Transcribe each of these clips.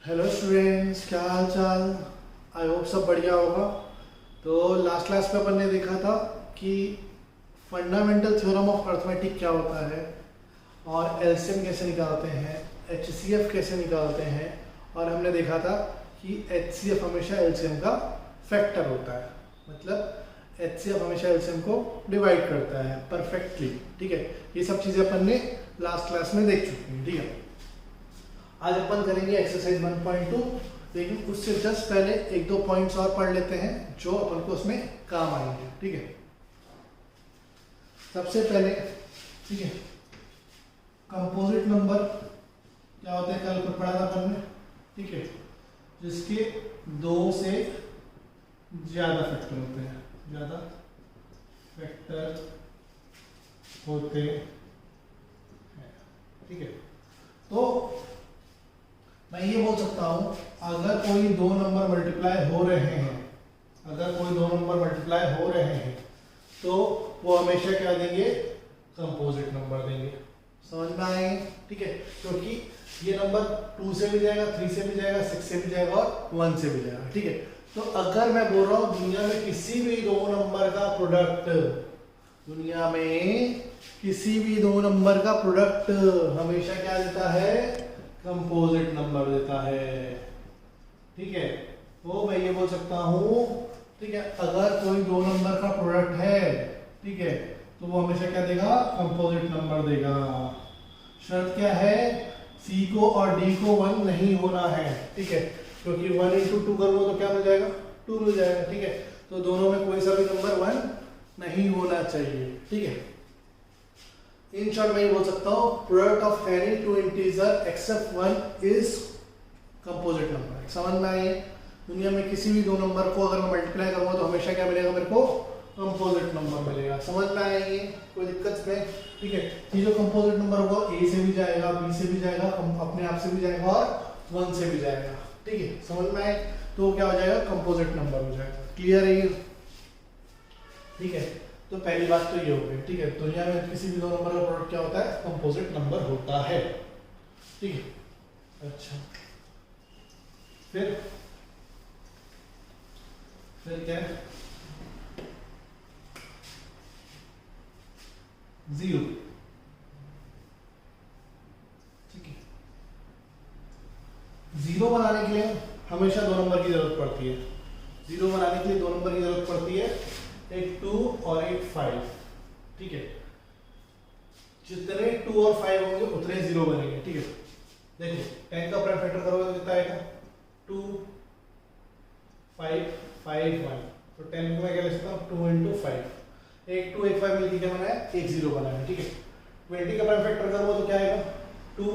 Hello students, क्या हाल चाल। I hope सब बढ़िया होगा। तो लास्ट क्लास में अपन ने देखा था कि फंडामेंटल थ्योरम ऑफ अर्थमेटिक क्या होता है और एलसीएम कैसे निकालते हैं, एचसीएफ कैसे निकालते हैं, और हमने देखा था कि एचसीएफ हमेशा एलसीएम का फैक्टर होता है, मतलब एचसीएफ हमेशा एलसीएम को डिवाइड करता है परफेक्टली। ठीक है, ये सब चीज़ें अपन ने लास्ट क्लास में देख चुकी हैं। ठीक है, आज अपन करेंगे एक्सरसाइज 1.2, लेकिन उससे जस्ट पहले एक दो पॉइंट्स और पढ़ लेते हैं जो अपन को उसमें काम आएंगे। ठीक है, सबसे पहले ठीक है, कंपोजिट नंबर क्या होते हैं, कल को पढ़ा था अपन ने। ठीक है, जिसके दो से ज्यादा फैक्टर होते हैं, ज्यादा फैक्टर होते हैं। ठीक है, तो मैं ये बोल सकता हूं, अगर कोई दो नंबर मल्टीप्लाई हो रहे हैं, अगर कोई दो नंबर मल्टीप्लाई हो रहे हैं तो वो हमेशा क्या देंगे, कंपोजिट नंबर देंगे। समझ में आएंगे? ठीक है, क्योंकि ये नंबर 2 से भी जाएगा, 3 से भी जाएगा, 6 से भी जाएगा और 1 से भी जाएगा। ठीक है, तो अगर मैं बोल रहा हूं दुनिया में किसी भी दो नंबर का प्रोडक्ट, दुनिया में किसी भी दो नंबर का प्रोडक्ट हमेशा क्या देता है, कंपोजिट नंबर देता है। ठीक है, तो मैं ये बोल सकता हूं, ठीक है, अगर कोई दो नंबर का प्रोडक्ट है, ठीक है, तो वो हमेशा क्या देगा, कंपोजिट नंबर देगा। शर्त क्या है, सी को और डी को 1 नहीं होना है। ठीक है, क्योंकि 1 into 2 करूंगा तो क्या मिल जाएगा, 2 मिल जाएगा। ठीक है, तो दोनों में कोई सा भी नंबर 1 नहीं होना चाहिए। ठीक है, इन शॉर्ट मैं ये बोल सकता हूँ, product of any two integer except 1 is composite number. समझ में आई? दुनिया में किसी भी दो नंबर को अगर मैं मल्टीप्लाई करूंगा तो हमेशा क्या मिलेगा मेरे को, कंपोजिट नंबर मिलेगा। समझ में आएगी, कोई दिक्कत नहीं। ठीक है, ये जो कंपोजिट नंबर होगा ए से भी जाएगा, बी से भी जाएगा, अपने आप से भी जाएगा और 1 से भी जाएगा। ठीक है, समझ में आए, तो क्या हो जाएगा, कंपोजिट नंबर हो जाएगा। क्लियर है ये? ठीक है, तो पहली बात तो ये हो गई। ठीक है, दुनिया में किसी भी दो नंबर का प्रोडक्ट क्या होता है, कंपोजिट नंबर होता है। ठीक है, अच्छा, फिर क्या है, 0। ठीक है, 0 बनाने के लिए हमेशा दो नंबर की जरूरत पड़ती है। 0 बनाने के लिए दो नंबर की जरूरत पड़ती है, एक 2 और एक 5। ठीक है, जितने 2 और 5 होंगे उतने 0 बनेंगे। ठीक है, देखो 10 का प्राइम फैक्टर करोगे तो कितना आएगा, 2 5 5 1, तो 10 को मैं क्या लिख सकता हूँ, 2 into 5। एक 2 एक 5 मिलकर क्या बना है, एक 0 बना है। ठीक है, 20 का प्राइम फैक्टर करोगे तो क्या आएगा, 2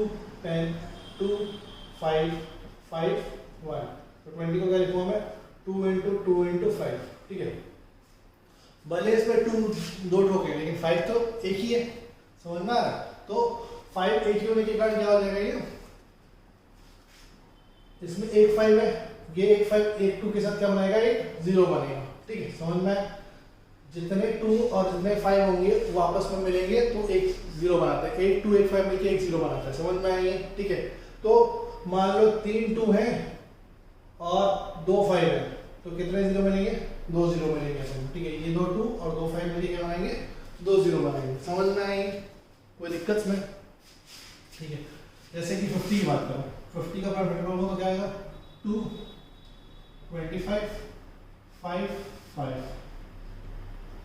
10 2 5 5 1, तो 20 को क्या लिखूंगा मैं, 2 into 2 into 5। ठीक है, भले इसमें 2 दो ठोके लेकिन 5 तो एक ही है। समझ में आ रहा है? तो 5 एक ही होने के कारण क्या हो जाएगा, ये इसमें एक 5 है, ये एक 5 एक 2 के साथ क्या बनाएगा, एक 0 बनेगा। ठीक है, समझ में, जितने 2 और जितने 5 होंगे वो आपस में मिलेंगे तो एक 0 बनाता है, एक 2 एक 5 मिलके एक 0 बनाता है। समझ में आएंगे? ठीक है, तो मान लो 3 2 है और 2 5 है, तो कितने 0 मिलेंगे, 2 0 मिलेंगे। ठीक है, ये 2 2 और 2 5 मिलके क्या बनाएंगे, 2 0 बनाएंगे। समझ में आएंगे, कोई दिक्कत में? ठीक है, जैसे कि 50 की बात करो, 50 का प्राइम फैक्टर होगा तो क्या आएगा, 2 25 5 5।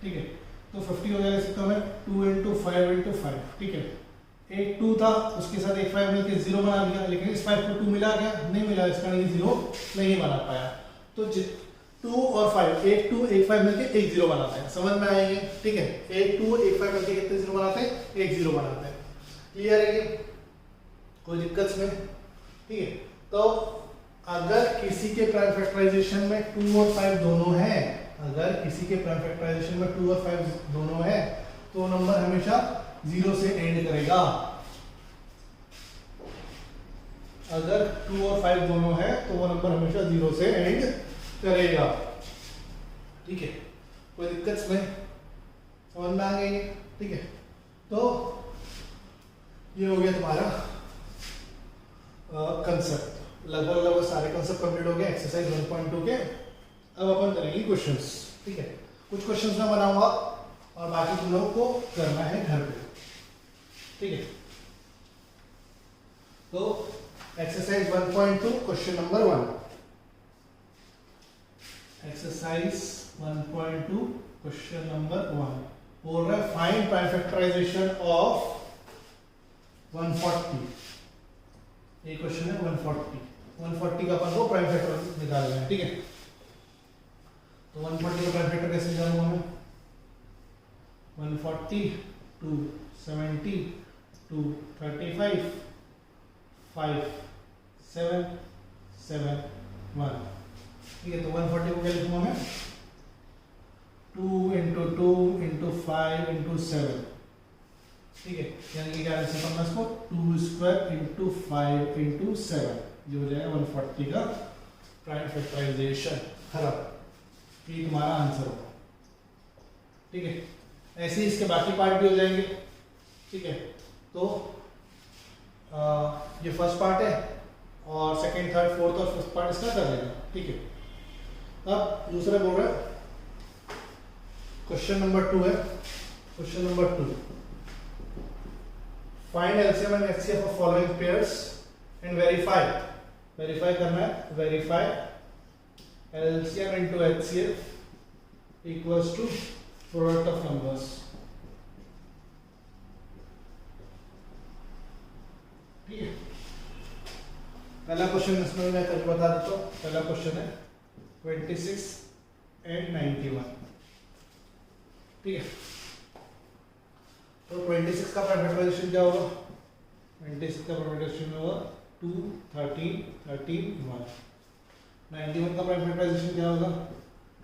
ठीक है, तो 50 हो जाएगा, सकता मैं 2 into 5 into 5। ठीक है, एक 2 था उसके साथ एक 5 मिलकर 0 बना दिया, लेकिन इस 5 को 2 मिला क्या, नहीं मिला, इसका ये 0 नहीं बना पाया। तो 2 और 5, एक 2 एक 5 मिलकर एक 0 बनाते हैं। समझ में आएंगे? ठीक है, एक 2 एक 5 मिलकर कितने 0 बनाते हैं, एक 0 बनाते हैं। क्लियर है ये? कोई दिक्कत में? ठीक है, तो अगर किसी के प्राइम फैक्टराइजेशन में 2 और 5 दोनों हैं, अगर किसी के प्राइम फैक्टराइजेशन में 2 और 5 दोनों है, तो नंबर हमेशा 0 से एंड करेगा। अगर 2 और 5 दोनों है तो वो नंबर हमेशा 0 से एंड करेगा। ठीक है, कोई दिक्कत में? समझ में आ गई? ठीक है, तो ये हो गया तुम्हारा कंसेप्ट। लगभग सारे कंसेप्ट कंप्लीट हो गए एक्सरसाइज 1.2 के। अब अपन करेंगे क्वेश्चंस, ठीक है। कुछ क्वेश्चंस मैं बनाऊंगा और बाकी तुम लोगों को करना है घर पे, ठीक है। तो exercise 1.2 question number 1, exercise 1.2 question number 1 बोल रहा है फाइंड प्राइम फैक्टराइजेशन ऑफ 140। ये क्वेश्चन है 140 का अपन को प्राइम फैक्टर निकालना है, ठीक है। तो 140 का प्राइम फैक्टर कैसे निकालूंगा मैं? 140 टू 70 टू 35 5 7 7 1, ठीक है। तो 140 को क्या लिखूंगा मैं? 2 इंटू 2 इंटू 5 इंटू 7, ठीक है। यानी कि क्या लिख सकता हूं मैं इसको? 2 स्क्वायर इंटू 5 इंटू 7, ये हो जाएगा 140 का प्राइम फैक्टराइजेशन। खराब, ये तुम्हारा आंसर होगा, ठीक है। ऐसे ही इसके बाकी पार्ट भी हो जाएंगे, ठीक है। तो ये फर्स्ट पार्ट है और सेकंड, थर्ड, फोर्थ और फिफ्थ पार्ट इसका कर लेना, ठीक है। अब दूसरा बोल रहा है क्वेश्चन नंबर 2 है। Question number 2, find LCM and HCF of following pairs and verify. Verify करना है, verify LCM into HCF equals to product of numbers, ठीक है। पहला क्वेश्चन इसमें मैं करके बता देता हूँ। पहला क्वेश्चन है 26 एंड 91, ठीक है। तो 26 का प्राइम फैक्टराइजेशन क्या होगा? 26 का प्राइम फैक्टराइजेशन होगा 2 13 13 1। 91 का प्राइम फैक्टराइजेशन क्या होगा?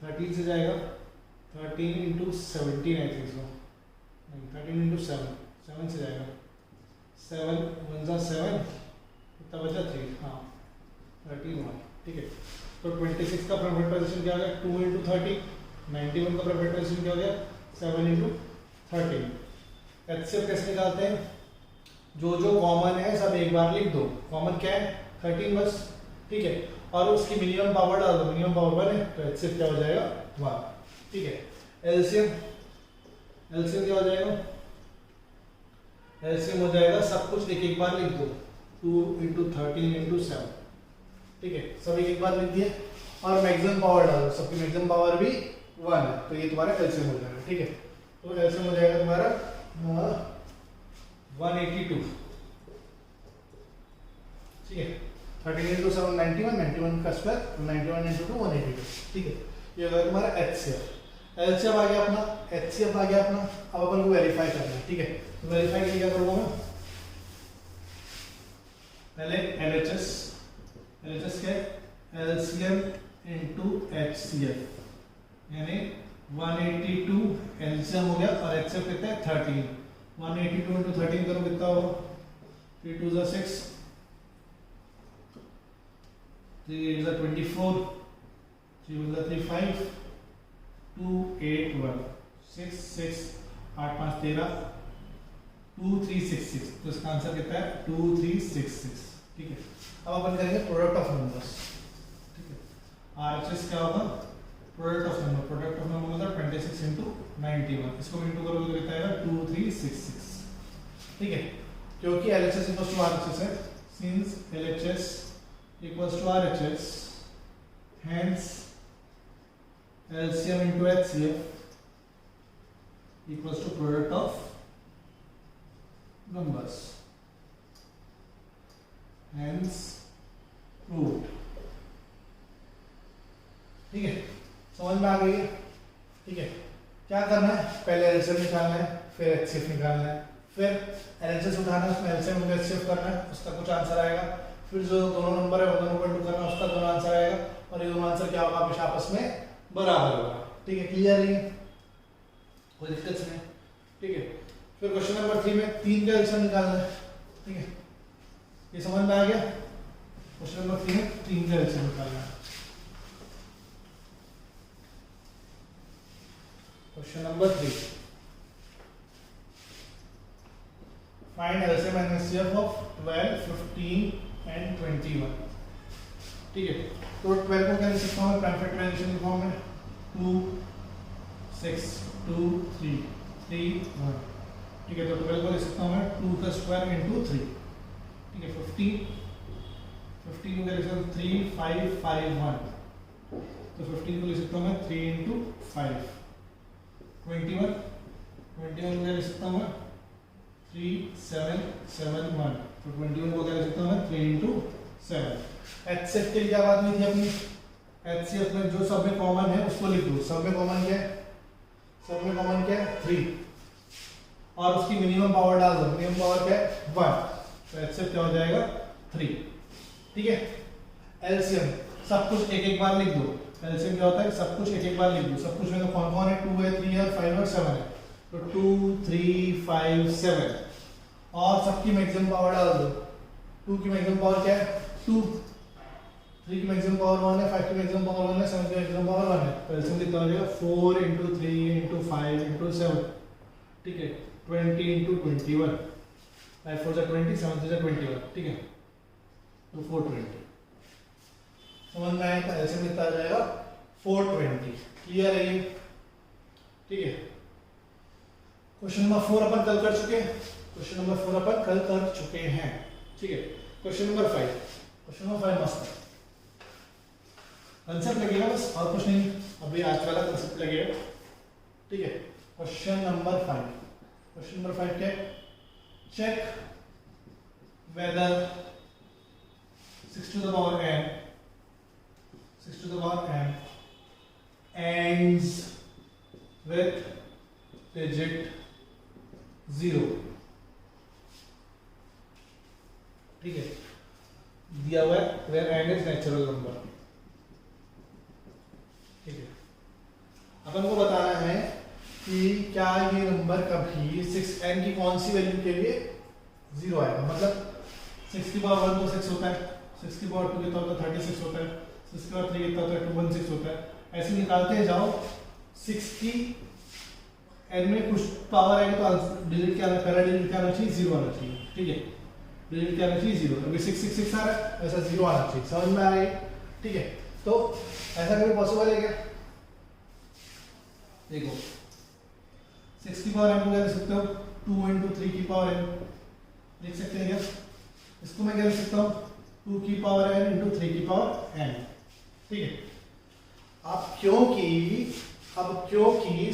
13 से जाएगा 13 into 17, I think so, 13 into 7 7 से जाएगा 7 1 जा 7, कितना बचा 3, हाँ 31, ठीक है। तो 26 का प्राइम फैक्टराइजेशन क्या हो गया? 2 इंटू 30। 91 का प्राइम फैक्टराइजेशन क्या हो गया? 7 इंटू 13। एचसीएफ कैसे निकालते हैं? जो जो कॉमन है सब एक बार लिख दो। कॉमन क्या है? 13 बस, ठीक है। और उसकी मिनिमम पावर डाल दो, मिनिमम पावर 1 है तो एचसीएफ क्या हो जाएगा? 1, ठीक है। एलसीएम, एलसीएम क्या हो जाएगा? एलसीएम हो जाएगा सब कुछ एक बार लिख दो, 2 इंटू 13 इंटू 7, ठीक है। सब एक बार लिख दिए और मैक्सिमम पावर डालो, सबकी मैक्सिमम पावर भी 1 है तो ये तुम्हारा एलसीएम हो जाएगा, ठीक है। तो एलसीएम हो जाएगा तुम्हारा 182, ठीक है। 13 इंटू 7 91, 91 का स्क्वायर 91 इंटू 2 182, ठीक है। ये होगा तुम्हारा एचसीएफ। एलसीएम आ गया अपना, एचसीएफ आ गया अपना। अब अपन को वेरीफाई करना है, ठीक है। तो वेरीफाई के लिए क्या करूंगा मैं? पहले एलएचएस, एलएचएस क्या है? एलसीएम इंटू एचसीएफ, यानी 182 एलसीएम हो गया और एचसीएफ कितना है? 13। 182 इंटू 13 करो कितना होगा? 3 2 जा 6, 3 8 जा 24, 3 1 जा 3 5, 2 8 1 6 6 8 5 13, 2366। तो इसका आंसर कितना है? 2366, ठीक है। अब अपन करेंगे प्रोडक्ट ऑफ नंबर्स, ठीक है। आरएचएस क्या होगा? Product of number, product of number मतलब 26 इंटू 91, इसको इंटू करोगे तो कितना आएगा? 2366, ठीक है। क्योंकि एलएचएस इक्वल्स टू आरएचएस है, since LHS equals to RHS, hence LCM into HCF equals to product of numbers, hence proved, ठीक है। समझ में आ गई है, ठीक है। क्या करना है? पहले एलसीएम निकालना है, फिर एचसीएफ निकालना है, फिर एलएचएस उठाना है, उसमें एलसीएम और एचसीएफ करना है, उसका कुछ आंसर आएगा। फिर जो दोनों नंबर है वो दोनों को इंटू करना है, उसका दोनों आंसर आएगा और ये दोनों आंसर क्या होगा? आपस में बराबर होगा, ठीक है। क्लियर है? कोई दिक्कत नहीं, ठीक है। फिर क्वेश्चन नंबर 3 में 3 का एलसीएम निकालना है, ठीक है। ये समझ में आ गया? क्वेश्चन नंबर 3 में 3 का एलसीएम निकालना है। Question number 3, find LCM and HCF of 12 15 and 21, ठीक है। तो 12 को क्या लिख सकता हूँ मैं प्राइम फैक्टराइजेशन के फॉर्म में 2 6 2 3 3 1, ठीक है। तो 12 को लिख सकता हूँ मैं 2 का स्क्वायर इंटू 3, ठीक है। 15 को क्या लिख सकता हूँ 3 5 5 1, तो 15 को लिख सकता हूँ मैं 3 इंटू 5। 21 को क्या लिख सकता हूँ मैं 3 7 7 1, तो 21 को क्या लिख सकता हूँ मैं 3 इंटू 7। HCF के लिए क्या बात हुई थी अपनी, HCF में जो सब में कॉमन है उसको लिख दो। सब में कॉमन क्या है, सब में कॉमन क्या है 3, और उसकी मिनिमम पावर डाल दो। मिनिमम पावर क्या है 1, तो HCF क्या हो जाएगा 3, ठीक है। LCM सब कुछ एक एक बार लिख दो। LCM क्या होता है सब कुछ एक एक बार लिख दो। सब कुछ में तो कौन कौन है 2 है 3 है 5 और 7 है, तो 2 3 5 7, और सबकी मैक्सिमम पावर डाल दो। 2 की मैक्सिमम पावर क्या है 2, 3 की मैक्सिमम पावर 1 है, 5 की मैक्सिमम पावर 1 है, 7 की मैक्सिमम पावर 1 है। तो एलसीएम कितना हो जाएगा 4 इंटू 3 इंटू 5 इंटू 7, ठीक है। 20 इंटू 21, 5 4 20, 7 3 21, ठीक है। तो 420 समझ में आया। तो एलसीएम कितना आ जाएगा 420। क्लियर है ये, ठीक है। क्वेश्चन नंबर 4 अपन कल कर चुके हैं। क्वेश्चन नंबर 4 अपन कल कर चुके हैं, ठीक है। क्वेश्चन नंबर 5, क्वेश्चन नंबर 5 मस्त है। कंसेप्ट लगेगा बस, और कुछ नहीं, अभी आज वाला कंसेप्ट लगेगा, ठीक है। क्वेश्चन नंबर 5, क्वेश्चन नंबर 5 क्या है, check whether 6 to the power n, 6 to the power n ends with digit 0, ठीक है। दिया हुआ है where n is natural number, ठीक है। अपन को बताना है कि क्या ये नंबर कभी 6n की कौन सी वैल्यू के लिए 0 आएगा। मतलब 6 की पावर 1 तो 6 होता है, 6 की पावर 2 कितना होता है 36 होता है, 6 की पावर 3 कितना होता है 216 होता है। ऐसे निकालते जाओ। 6 की n में कुछ पावर आएगी तो डिजिट क्या, पहला डिजिट क्या आना चाहिए 0 आना चाहिए, ठीक है। डिजिट क्या आना चाहिए 0, अभी 6 6 6 आ रहा है, ऐसा 0 आना चाहिए। समझ में आ रहा है, ठीक है। तो ऐसा कभी पॉसिबल है क्या, देखो 6 की पावर n को क्या लिख सकते हो 2 इंटू 3 की पावर n लिख सकते हैं क्या। इसको मैं क्या लिख सकता हूँ 2 की पावर n इंटू 3 की पावर n, ठीक है। अब क्योंकि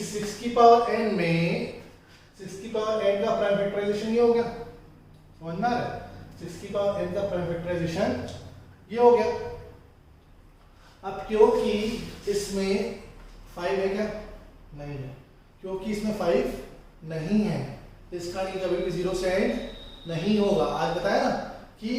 6 की पावर n में 6 की पावर n का प्राइम फैक्टराइजेशन ये हो गया, समझ में आ रहा है। 6 की पावर n का प्राइम फैक्टराइजेशन ये हो गया। अब क्योंकि इसमें 5 है क्या, नहीं है। क्योंकि इसमें 5 नहीं है, इसका नहीं कभी भी 0 से एंड नहीं होगा। आज बताया ना कि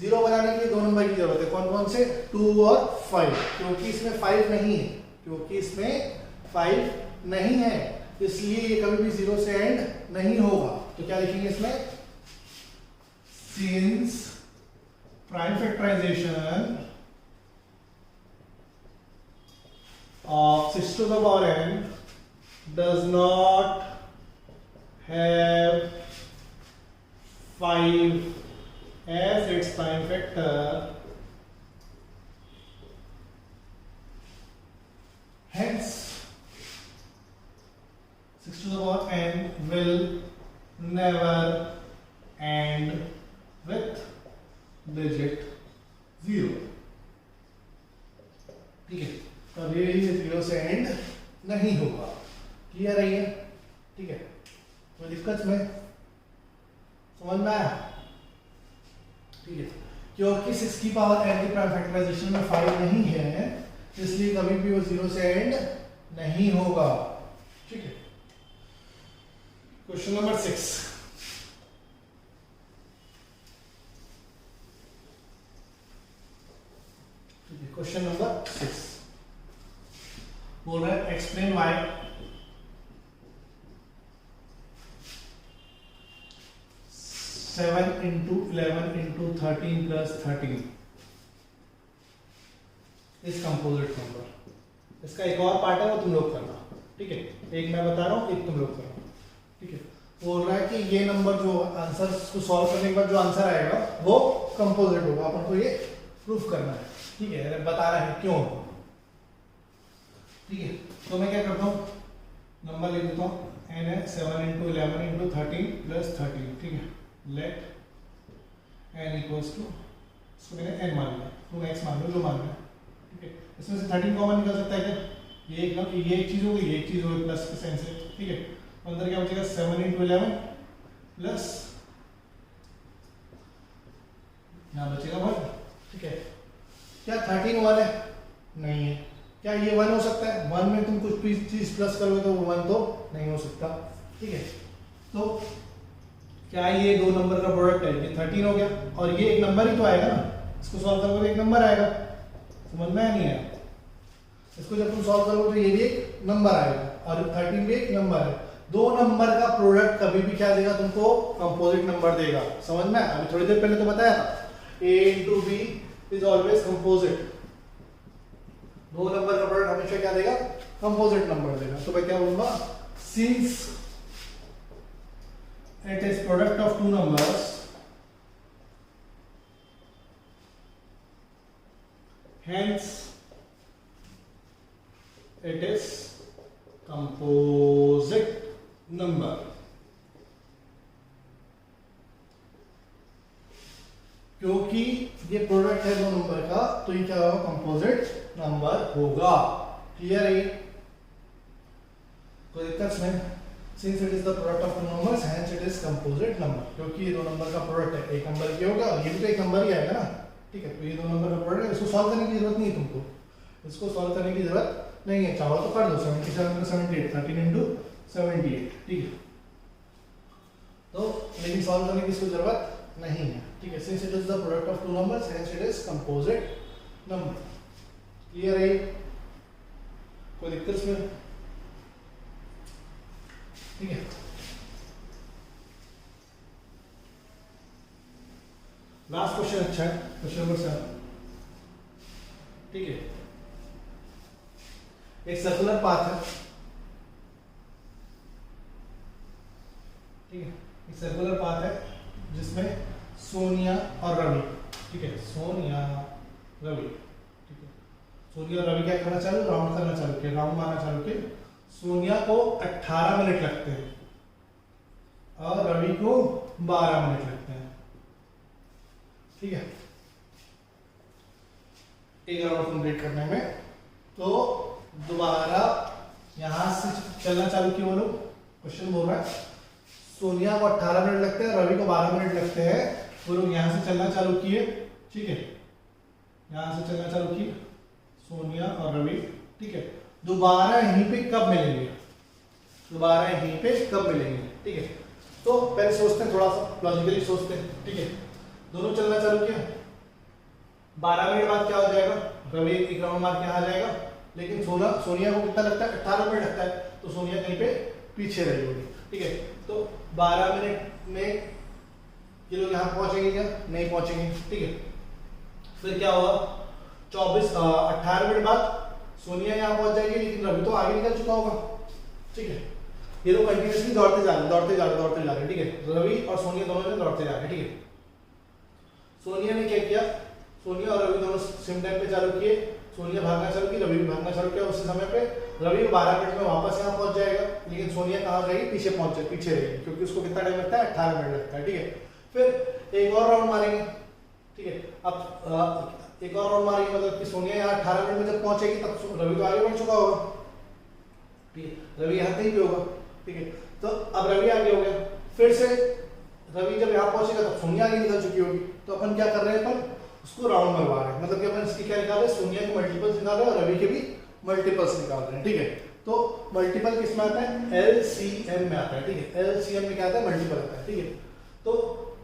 0 बनाने के लिए 2 नंबर की जरूरत है, कौन कौन से 2 और 5। क्योंकि इसमें 5 नहीं है, क्योंकि इसमें 5 नहीं है, इसलिए ये कभी भी 0 से एंड नहीं होगा। तो क्या लिखेंगे इसमें, since prime factorization of 6 to the power n does not have 5 as its prime factor, hence 6 to the power n will never end with digit 0, ठीक है। कभी भी 0 से एंड नहीं होगा। क्लियर है ये, ठीक है। तो दिक्कत में समझ में आया, ठीक है। क्योंकि 6 की पावर n की प्राइम फैक्टराइजेशन में 5 नहीं है, इसलिए कभी भी वो 0 से एंड नहीं होगा, ठीक है। क्वेश्चन नंबर 6, क्वेश्चन नंबर 6 बोल रहा है explain why 7 into 11 into 13 plus 13 इस कंपोजिट नंबर। इसका एक और पार्ट है, वो तुम लोग करना, ठीक है। एक मैं बता रहा हूँ, एक तुम लोग करना, ठीक है। बोल रहा है कि ये नंबर जो आंसर को सॉल्व करने के बाद जो आंसर आएगा वो कंपोजिट होगा। अपन को ये प्रूफ करना है, ठीक है, बताना है क्यों, ठीक है। तो मैं क्या करता हूँ, नंबर लिख देता हूँ, n है 7 इंटू 11 इंटू 13 प्लस 13, ठीक है। लेट n इक्वल्स टू, इसको मैंने n मान लिया, तुम x मान लो जो मान लिया, ठीक है। इसमें से 13 कॉमन निकल सकता है क्या, ये एक चीज होगी, ये एक चीज होगी प्लस के साइन से, ठीक है। अंदर क्या बचेगा 7 इंटू 11 प्लस यहाँ बचेगा 1, ठीक है। क्या 13 1 है, नहीं है। क्या ये 1 हो सकता है, 1 में तुम कुछ भी चीज प्लस करोगे तो वो 1 तो नहीं हो सकता, ठीक है। तो क्या ये दो नंबर का प्रोडक्ट है, ये 13 हो गया, और ये एक नंबर ही तो आएगा ना, इसको सॉल्व करोगे एक नंबर आएगा, समझ में नहीं आया। इसको जब तुम सॉल्व करोगे तो ये भी एक नंबर आएगा और 13 भी एक नंबर है। दो नंबर का प्रोडक्ट कभी भी क्या देगा तुमको, कंपोजिट नंबर देगा, समझ में। अभी थोड़ी देर पहले तो बताया था a into b is always composite, दो नंबर का प्रोडक्ट हमेशा क्या देगा, कंपोजिट नंबर देगा। तो मैं क्या बोलूंगा, since it is product of two numbers, hence it is composite number। क्योंकि ये प्रोडक्ट है दो नंबर का, तो ये क्या होगा, कंपोजिट नंबर होगा। क्लियर है, कोई दिक्कत नहीं। Since it is the product of two numbers hence it is composite number, क्योंकि ये दो नंबर का प्रोडक्ट है, एक नंबर ये होगा और ये भी तो एक नंबर ही आएगा ना, ठीक है। तो ये दो नंबर का प्रोडक्ट है, इसको सॉल्व करने की जरूरत नहीं है तुमको, इसको सॉल्व करने की जरूरत नहीं है, चाहो तो कर दो 77 में 78 13 इंटू 78, ठीक है। तो लेकिन सॉल्व करने की इसको जरूरत नहीं है, ठीक है। Since it is the product of two numbers hence it is composite number. Clear है, कोई दिक्कत इसमें, ठीक है। लास्ट क्वेश्चन अच्छा है, क्वेश्चन नंबर 7, ठीक है। एक सर्कुलर पाथ है, ठीक है, एक सर्कुलर पाथ है जिसमें सोनिया और रवि, ठीक है, सोनिया रवि, ठीक है। सोनिया और रवि क्या करना चालू, राउंड करना चालू किया, राउंड मारना चालू किया। सोनिया को 18 मिनट लगते हैं और रवि को 12 मिनट लगते हैं, ठीक है, एक राउंड कंप्लीट करने में। तो दोबारा यहां से चलना चालू किया, वो लोग क्वेश्चन बोल रहा है सोनिया को 18 मिनट लगते हैं, रवि को 12 मिनट लगते हैं। वो लोग यहां से चलना चालू किए, ठीक है, यहां से चलना चालू किए सोनिया और रवि, ठीक है। दोबारा यहीं पे कब मिलेंगे, दोबारा यहीं पे कब मिलेंगे, ठीक है। तो पहले सोचते हैं, थोड़ा सा लॉजिकली सोचते हैं, ठीक है। दोनों चलना चालू किया, 12 मिनट बाद क्या हो जाएगा, रवि एक राउंड मार के आ जाएगा, लेकिन सोनिया को कितना लगता है, 18 मिनट लगता है, तो सोनिया कहीं पे पीछे रही होगी, ठीक है। तो 12 मिनट में ये लोग यहाँ पहुंचेंगे क्या, नहीं पहुंचेंगे, ठीक है। फिर क्या होगा, 18 मिनट बाद सोनिया यहाँ पहुंच जाएगी, लेकिन रवि तो आगे निकल चुका होगा, ठीक है। ये लोग कंटिन्यूअसली दौड़ते जा रहे हैं, ठीक है। रवि और सोनिया दोनों ने दौड़ते जा रहे हैं, ठीक है। सोनिया ने क्या किया, सोनिया और रवि दोनों सेम टाइम पे चालू किए, सोनिया भागना चालू की, रवि भी भागना चालू किया। उसी समय पे रवि 12 मिनट में वापस यहाँ पहुंच जाएगा, लेकिन सोनिया कहाँ जाएगी, पीछे रहेगी, क्योंकि उसको कितना टाइम लगता है, 18 मिनट लगता है, ठीक है। फिर एक और राउंड मारेंगे, ठीक है। अब एक और राउंड मारेंगे, मतलब कि सोनिया यहाँ 18 मिनट में जब पहुंचेगी तब रवि तो आगे बढ़ चुका होगा, ठीक है। रवि यहाँ कहीं पे होगा, ठीक है। तो अब रवि आगे हो गया, फिर से रवि जब यहाँ पहुंचेगा तब सोनिया आगे निकल चुकी होगी। तो अपन क्या कर रहे हैं, अपन उसको राउंड मरवा रहे हैं, मतलब कि अपन इसकी क्या निकाल रहे हैं, सोनिया के मल्टीपल्स निकाल रहे हैं और रवि के भी मल्टीपल्स निकाल रहे हैं, ठीक है। तो मल्टीपल किस में आता है, LCM में आता है, ठीक है। LCM में क्या आता है, मल्टीपल आता है, ठीक है। तो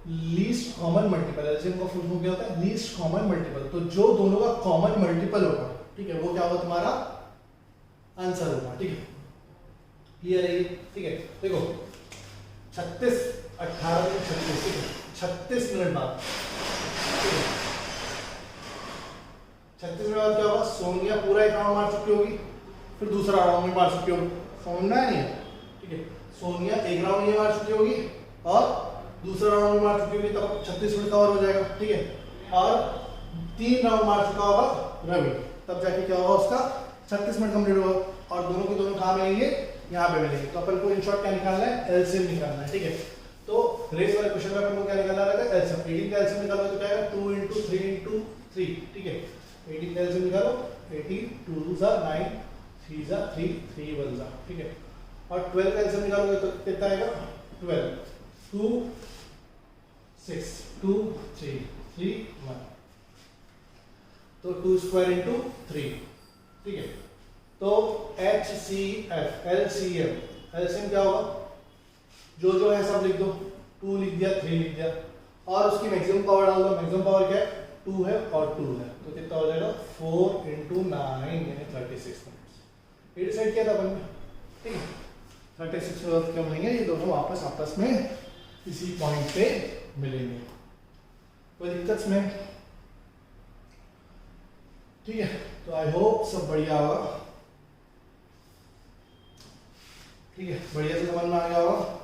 लीस्ट कॉमन मल्टीपल, LCM का फुल फॉर्म क्या होता है, लीस्ट कॉमन मल्टीपल। तो जो दोनों का कॉमन मल्टीपल होगा, ठीक है, वो क्या होगा, तुम्हारा आंसर होगा, ठीक है। क्लियर है, ठीक है। देखो 36 18 36, ठीक है, 36 मिनट बाद, ठीक है, 36 मिनट बाद क्या होगा, सोनिया पूरा एक राउंड मार चुकी होगी, फिर दूसरा राउंड में मार चुकी होगी, समझना है नहीं, ठीक है। सोनिया एक राउंड ये मार चुकी होगी और दूसरा राउंड में मार चुकी होगी, तब 36 मिनट कवर हो जाएगा, ठीक है। और 3 राउंड मार चुका होगा रवि, तब जाके क्या होगा उसका 36 मिनट कंप्लीट होगा, और दोनों के दोनों कहाँ मिलेंगे, यहाँ पे मिलेंगे। तो अपन को इन शॉर्ट क्या निकालना है, एलसीएम निकालना है, ठीक है। तो रेस वाले क्वेश्चन में अपन को क्या निकालना रहेगा, एलसीएम। 18 का एलसीएम निकालो तो क्या आएगा, 2 × 3 × 3, ठीक है। 18 का एलसीएम निकालो, 18 2 × 9 3 × 3 3 1 × ठीक है। और 12 का एलसीएम निकालोगे तो कितना आएगा, 12 2 6 2 3 3 1, तो 2 स्क्वायर इंटू 3, ठीक है। तो HCF LCM एलसीएम क्या होगा, जो है सब लिख दो, 2 लिख दिया 3 लिख दिया, और उसकी मैक्सिमम पावर डाल दो। मैक्सिमम पावर क्या है, 2 है और 2 है, तो कितना हो जाएगा 4 × 9 यानी 36 मिनट्स। ये डिसाइड किया था अपन ने, ठीक है। 36 मिनट क्यों मिलेंगे, ये दोनों वापस आपस में इसी पॉइंट पे मिलेंगे, कोई दिक्कत में, ठीक है। तो आई होप सब बढ़िया होगा, ठीक है, बढ़िया से समझ में आ गया होगा।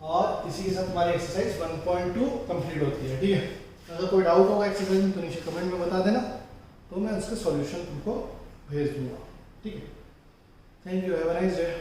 और इसी के साथ हमारी एक्सरसाइज 1.2 कंप्लीट होती है, ठीक है। अगर कोई डाउट होगा एक्सरसाइज में तो नीचे कमेंट में बता देना, तो मैं उसका सॉल्यूशन तुमको भेज दूंगा, ठीक है। Thank you, have a nice day.